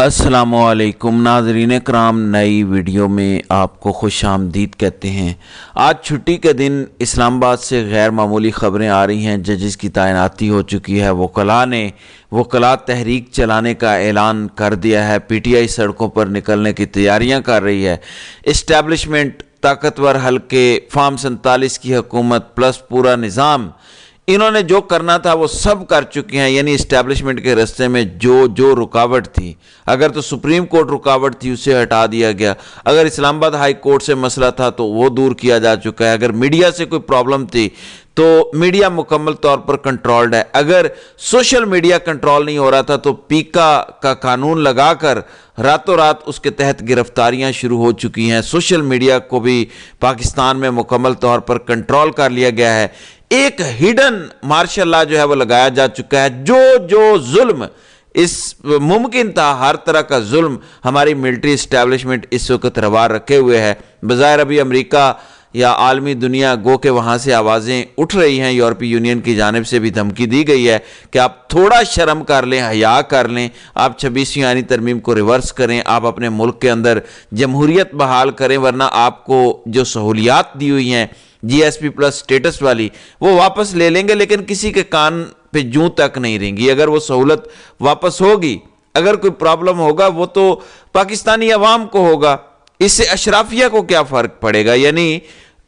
अस्सलामु अलैकुम नाज़रीन कराम, नई वीडियो में आपको खुश आमदीद कहते हैं। आज छुट्टी के दिन इस्लामाबाद से गैर मामूली ख़बरें आ रही हैं। जजेस की तैनाती हो चुकी है। वकला तहरीक चलाने का ऐलान कर दिया है। पीटीआई सड़कों पर निकलने की तैयारियां कर रही है। इस्टेब्लिशमेंट, ताकतवर हल्के, फार्म 47 की हुकूमत प्लस पूरा निज़ाम, इन्होंने जो करना था वो सब कर चुके हैं। यानी इस्टेब्लिशमेंट के रास्ते में जो रुकावट थी, अगर तो सुप्रीम कोर्ट रुकावट थी उसे हटा दिया गया, अगर इस्लामाबाद हाई कोर्ट से मसला था तो वो दूर किया जा चुका है, अगर मीडिया से कोई प्रॉब्लम थी तो मीडिया मुकम्मल तौर पर कंट्रोल्ड है, अगर सोशल मीडिया कंट्रोल नहीं हो रहा था तो पीका का कानून लगाकर रातों रात उसके तहत गिरफ्तारियां शुरू हो चुकी हैं। सोशल मीडिया को भी पाकिस्तान में मुकम्मल तौर पर कंट्रोल कर लिया गया है। एक हिडन मार्शल लॉ जो है वो लगाया जा चुका है। जो जुल्म इस मुमकिन था, हर तरह का जुल्म हमारी मिलिट्री इस्टेब्लिशमेंट इस वक्त रवा रखे हुए है। बज़ाहिर अभी अमेरिका या आलमी दुनिया गो के वहाँ से आवाज़ें उठ रही हैं, यूरोपीय यूनियन की जानिब से भी धमकी दी गई है कि आप थोड़ा शर्म कर लें, हया कर लें, आप 26वीं आईनी तरमीम को रिवर्स करें, आप अपने मुल्क के अंदर जमहूरियत बहाल करें, वरना आपको जो सहूलियात दी हुई हैं GSP प्लस स्टेटस वाली वो वापस ले लेंगे, लेकिन किसी के कान पे जूं तक नहीं रहेंगी। अगर वो सहूलत वापस होगी, अगर कोई प्रॉब्लम होगा वो तो पाकिस्तानी अवाम को होगा। इससे अशराफिया को क्या फ़र्क पड़ेगा? यानी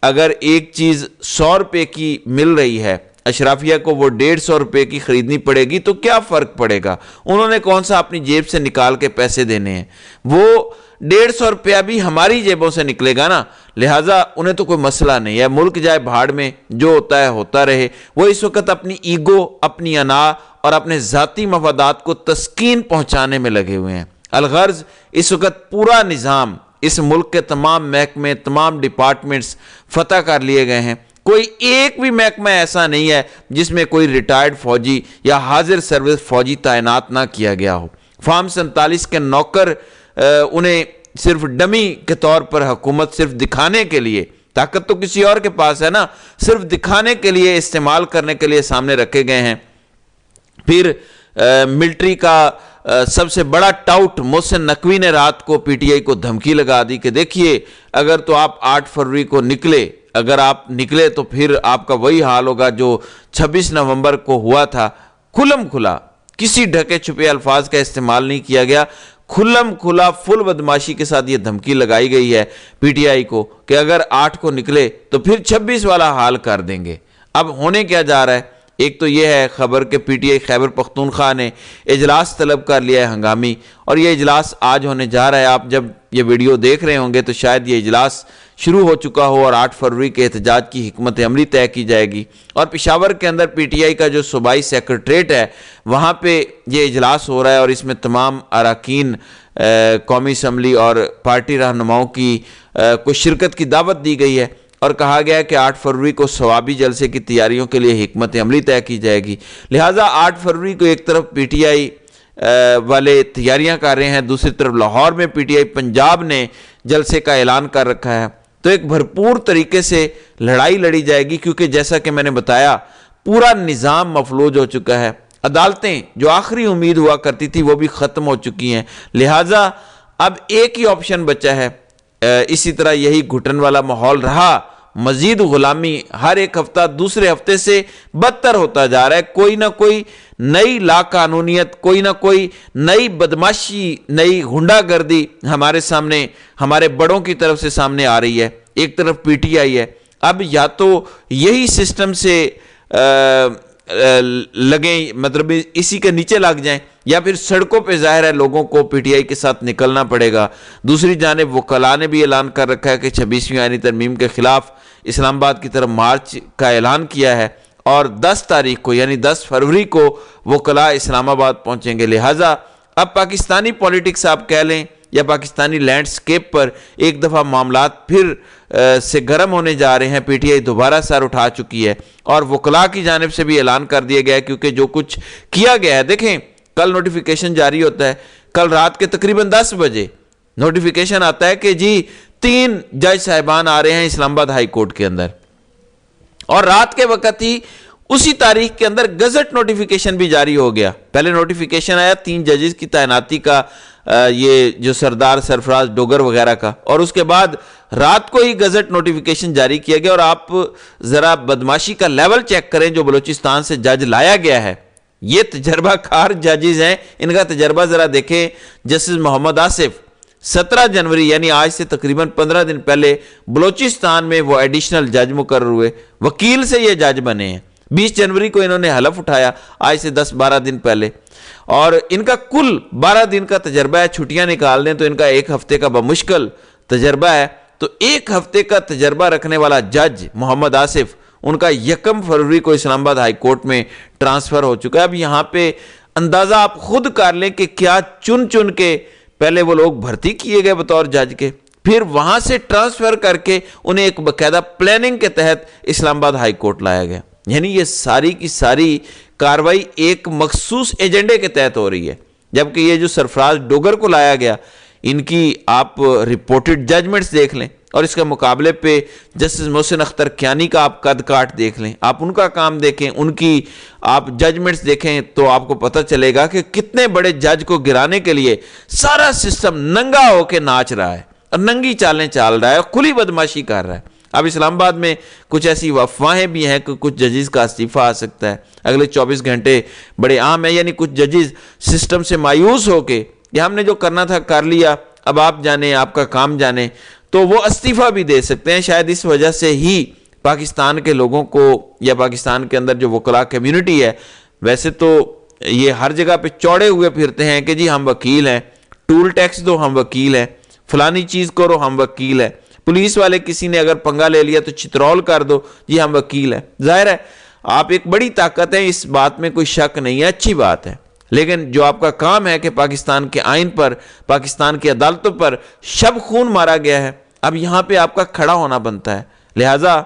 अगर एक चीज़ 100 रुपये की मिल रही है, अशराफिया को वो 150 रुपये की खरीदनी पड़ेगी, तो क्या फ़र्क पड़ेगा? उन्होंने कौन सा अपनी जेब से निकाल के पैसे देने हैं? वो 150 रुपया भी हमारी जेबों से निकलेगा ना, लिहाजा उन्हें तो कोई मसला नहीं है। मुल्क जाए भाड़ में, जो होता है होता रहे। वो इस वक्त अपनी ईगो, अपनी अना और अपने ज़ाती मफादात को तस्कीन पहुंचाने में लगे हुए हैं। अलगर्ज इस वक्त पूरा निज़ाम, इस मुल्क के तमाम महकमे, तमाम डिपार्टमेंट्स फतह कर लिए गए हैं। कोई एक भी महकमा ऐसा नहीं है जिसमें कोई रिटायर्ड फौजी या हाजिर सर्विस फौजी तैनात ना किया गया हो। फार्म 47 के नौकर उन्हें सिर्फ डमी के तौर पर हुकूमत सिर्फ दिखाने के लिए, ताकत तो किसी और के पास है ना, सिर्फ दिखाने के लिए, इस्तेमाल करने के लिए सामने रखे गए हैं। फिर मिलिट्री का सबसे बड़ा टाउट मोहसिन नकवी ने रात को पीटीआई को धमकी लगा दी कि देखिए, अगर तो आप 8 फरवरी को निकले, अगर आप निकले तो फिर आपका वही हाल होगा जो 26 नवंबर को हुआ था। खुलम खुला, किसी ढके छुपे अल्फाज का इस्तेमाल नहीं किया गया, खुल्लम खुला फुल बदमाशी के साथ ये धमकी लगाई गई है पीटीआई को कि अगर 8 को निकले तो फिर 26 वाला हाल कर देंगे। अब होने क्या जा रहा है? एक तो ये है खबर कि पीटीआई खैबर पख्तूनख्वा ने इजलास तलब कर लिया है हंगामी, और ये इजलास आज होने जा रहा है। आप जब ये वीडियो देख रहे होंगे तो शायद ये इजलास शुरू हो चुका हो और 8 फरवरी के एहतजाज की हिकमत अमली तय की जाएगी। और पेशावर के अंदर पीटीआई का जो सूबाई सेक्रेटरीट है वहाँ पे ये इजलास हो रहा है, और इसमें तमाम अरकान कौमी असम्बली और पार्टी रहनुमाओं की को शिरकत की दावत दी गई है, और कहा गया है कि 8 फरवरी को सवाबी जलसे की तैयारियों के लिए हिकमत अमली तय की जाएगी। लिहाजा 8 फरवरी को एक तरफ पीटीआई वाले तैयारियां कर रहे हैं, दूसरी तरफ लाहौर में पीटीआई पंजाब ने जलसे का ऐलान कर रखा है। तो एक भरपूर तरीके से लड़ाई लड़ी जाएगी, क्योंकि जैसा कि मैंने बताया पूरा निज़ाम मफलूज हो चुका है। अदालतें जो आखिरी उम्मीद हुआ करती थी वो भी ख़त्म हो चुकी हैं। लिहाजा अब एक ही ऑप्शन बचा है। इसी तरह यही घुटन वाला माहौल रहा, मजीद गुलामी हर एक हफ्ता दूसरे हफ्ते से बदतर होता जा रहा है। कोई ना कोई नई लाकानूनियत, कोई ना कोई नई बदमाशी, नई गुंडागर्दी हमारे सामने, हमारे बड़ों की तरफ से सामने आ रही है। एक तरफ पीटीआई है, अब या तो यही सिस्टम से लगे, मतलब इसी के नीचे लग जाएं, या फिर सड़कों पे जाहिर है लोगों को पीटीआई के साथ निकलना पड़ेगा। दूसरी जानिब वकला ने भी ऐलान कर रखा है कि 26वीं आईनी तरमीम के खिलाफ इस्लामाबाद की तरफ मार्च का ऐलान किया है, और 10 तारीख को यानी 10 फरवरी को वकला इस्लामाबाद पहुंचेंगे। लिहाजा अब पाकिस्तानी पॉलिटिक्स आप कह लें या पाकिस्तानी लैंडस्केप पर एक दफ़ा मामलात फिर से गर्म होने जा रहे हैं। पीटीआई दोबारा सर उठा चुकी है, और वकला की जानिब से भी ऐलान कर दिया गया है, क्योंकि जो कुछ किया गया है, देखें कल नोटिफिकेशन जारी होता है, कल रात के तकरीबन 10 बजे नोटिफिकेशन आता है कि जी 3 जज साहिबान आ रहे हैं इस्लामाबाद हाई कोर्ट के अंदर, और रात के वक्त ही उसी तारीख के अंदर गजट नोटिफिकेशन भी जारी हो गया। पहले नोटिफिकेशन आया 3 जजेस की तैनाती का یہ جو سردار سرفراز ڈوگر وغیرہ کا، اور اس کے بعد رات کو ہی گزٹ نوٹیفیکیشن جاری کیا گیا۔ اور آپ ذرا بدماشی کا لیول چیک کریں جو بلوچستان سے جج لایا گیا ہے، یہ تجربہ کار ججز ہیں، ان کا تجربہ ذرا دیکھیں۔ جسٹس محمد آصف 17 جنوری یعنی آج سے تقریباً 15 دن پہلے بلوچستان میں وہ ایڈیشنل جج مقرر ہوئے، وکیل سے یہ جج بنے ہیں۔ 20 جنوری کو انہوں نے حلف اٹھایا، آج سے 10-12 دن پہلے، اور ان کا کل 12 دن کا تجربہ ہے۔ چھٹیاں نکال دیں تو ان کا 1 ہفتے کا بمشکل تجربہ ہے۔ تو 1 ہفتے کا تجربہ رکھنے والا جج محمد آصف، ان کا 1 فروری کو اسلام آباد ہائی کورٹ میں ٹرانسفر ہو چکا ہے۔ اب یہاں پہ اندازہ آپ خود کر لیں کہ کیا چن چن کے پہلے وہ لوگ بھرتی کیے گئے بطور جج کے، پھر وہاں سے ٹرانسفر کر کے انہیں ایک باقاعدہ پلاننگ کے تحت اسلام آباد ہائی کورٹ لایا گیا۔ یعنی یہ ساری کی ساری کاروائی ایک مخصوص ایجنڈے کے تحت ہو رہی ہے۔ جبکہ یہ جو سرفراز ڈوگر کو لایا گیا، ان کی آپ رپورٹڈ ججمنٹس دیکھ لیں، اور اس کے مقابلے پہ جسٹس محسن اختر کیانی کا آپ قد کاٹ دیکھ لیں، آپ ان کا کام دیکھیں، ان کی آپ ججمنٹس دیکھیں، تو آپ کو پتہ چلے گا کہ کتنے بڑے جج کو گرانے کے لیے سارا سسٹم ننگا ہو کے ناچ رہا ہے اور ننگی چالیں چال رہا ہے، کھلی بدماشی کر رہا ہے۔ اب اسلام آباد میں کچھ ایسی افواہیں بھی ہیں کہ کچھ ججز کا استعفیٰ آ سکتا ہے اگلے 24 گھنٹے، بڑے عام ہیں۔ یعنی کچھ ججز سسٹم سے مایوس ہو کے کہ ہم نے جو کرنا تھا کر لیا، اب آپ جانیں، آپ کا کام جانیں، تو وہ استعفیٰ بھی دے سکتے ہیں۔ شاید اس وجہ سے ہی پاکستان کے لوگوں کو، یا پاکستان کے اندر جو وکلاء کمیونٹی ہے، ویسے تو یہ ہر جگہ پہ چوڑے ہوئے پھرتے ہیں کہ جی ہم وکیل ہیں، ٹول ٹیکس دو ہم وکیل ہیں، فلانی چیز کرو ہم وکیل ہیں، پولیس والے کسی نے اگر پنگا لے لیا تو چترول کر دو جی ہم وکیل ہیں۔ ظاہر ہے آپ ایک بڑی طاقت ہے، اس بات میں کوئی شک نہیں ہے، اچھی بات ہے، لیکن جو آپ کا کام ہے کہ پاکستان کے آئین پر، پاکستان کی عدالتوں پر شب خون مارا گیا ہے، اب یہاں پہ آپ کا کھڑا ہونا بنتا ہے۔ لہٰذا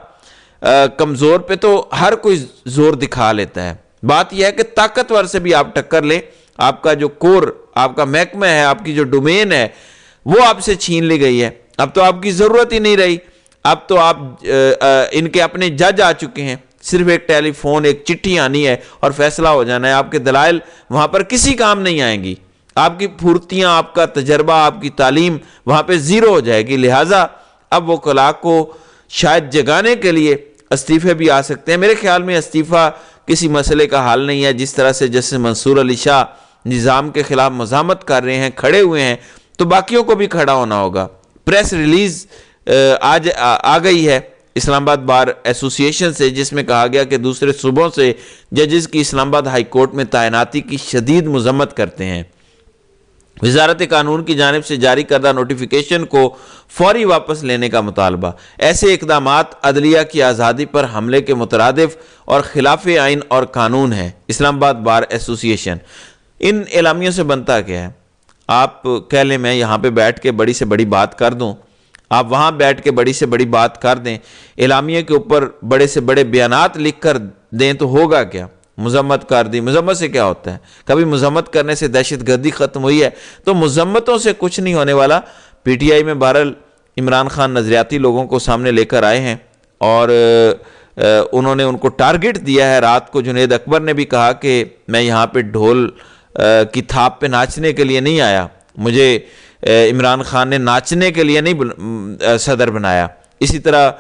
کمزور پہ تو ہر کوئی زور دکھا لیتا ہے، بات یہ ہے کہ طاقتور سے بھی آپ ٹکر لیں، آپ کا جو کور، آپ کا محکمہ ہے، آپ کی جو ڈومین ہے، وہ آپ سے چھین لی گئی ہے۔ اب تو آپ کی ضرورت ہی نہیں رہی، اب تو آپ ان کے اپنے جج آ چکے ہیں، صرف ایک ٹیلی فون، ایک چٹھی آنی ہے اور فیصلہ ہو جانا ہے۔ آپ کے دلائل وہاں پر کسی کام نہیں آئیں گی، آپ کی پھرتیاں، آپ کا تجربہ، آپ کی تعلیم وہاں پہ زیرو ہو جائے گی۔ لہٰذا اب وہ وکلاء کو شاید جگانے کے لیے استعفے بھی آ سکتے ہیں۔ میرے خیال میں استعفیٰ کسی مسئلے کا حل نہیں ہے۔ جس طرح سے جسٹس منصور علی شاہ نظام کے خلاف مزاحمت کر رہے ہیں، کھڑے ہوئے ہیں، تو باقیوں کو بھی کھڑا ہونا ہوگا۔ پریس ریلیز آج آ گئی ہے اسلام آباد بار ایسوسی ایشن سے، جس میں کہا گیا کہ دوسرے صوبوں سے ججز کی اسلام آباد ہائی کورٹ میں تعیناتی کی شدید مذمت کرتے ہیں۔ وزارت قانون کی جانب سے جاری کردہ نوٹیفیکیشن کو فوری واپس لینے کا مطالبہ۔ ایسے اقدامات عدلیہ کی آزادی پر حملے کے مترادف اور خلاف آئین اور قانون ہیں۔ اسلام آباد بار ایسوسی ایشن ان اعلامیوں سے بنتا کیا ہے؟ آپ کہہ لیں میں یہاں پہ بیٹھ کے بڑی سے بڑی بات کر دوں، آپ وہاں بیٹھ کے بڑی سے بڑی بات کر دیں، اعلامیے کے اوپر بڑے سے بڑے بیانات لکھ کر دیں، تو ہوگا کیا؟ مذمت کر دی، مذمت سے کیا ہوتا ہے؟ کبھی مذمت کرنے سے دہشت گردی ختم ہوئی ہے؟ تو مذمتوں سے کچھ نہیں ہونے والا۔ پی ٹی آئی میں بہرحال عمران خان نظریاتی لوگوں کو سامنے لے کر آئے ہیں، اور انہوں نے ان کو ٹارگٹ دیا ہے۔ رات کو جنید اکبر نے بھی کہا کہ میں یہاں پہ ڈھول کی تھاپ پہ ناچنے کے لیے نہیں آیا، مجھے عمران خان نے ناچنے کے لیے نہیں صدر بنایا۔ اسی طرح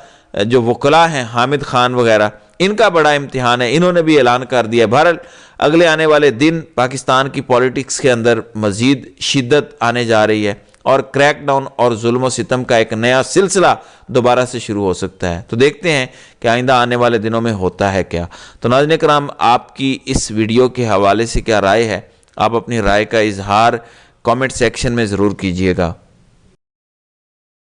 جو وکلاء ہیں حامد خان وغیرہ، ان کا بڑا امتحان ہے، انہوں نے بھی اعلان کر دیا۔ بہرحال اگلے آنے والے دن پاکستان کی پولیٹکس کے اندر مزید شدت آنے جا رہی ہے، اور کریک ڈاؤن اور ظلم و ستم کا ایک نیا سلسلہ دوبارہ سے شروع ہو سکتا ہے۔ تو دیکھتے ہیں کہ آئندہ آنے والے دنوں میں ہوتا ہے کیا۔ تو ناظرین کرام، آپ کی اس ویڈیو کے حوالے سے کیا رائے ہے؟ آپ اپنی رائے کا اظہار کامنٹ سیکشن میں ضرور کیجئے گا۔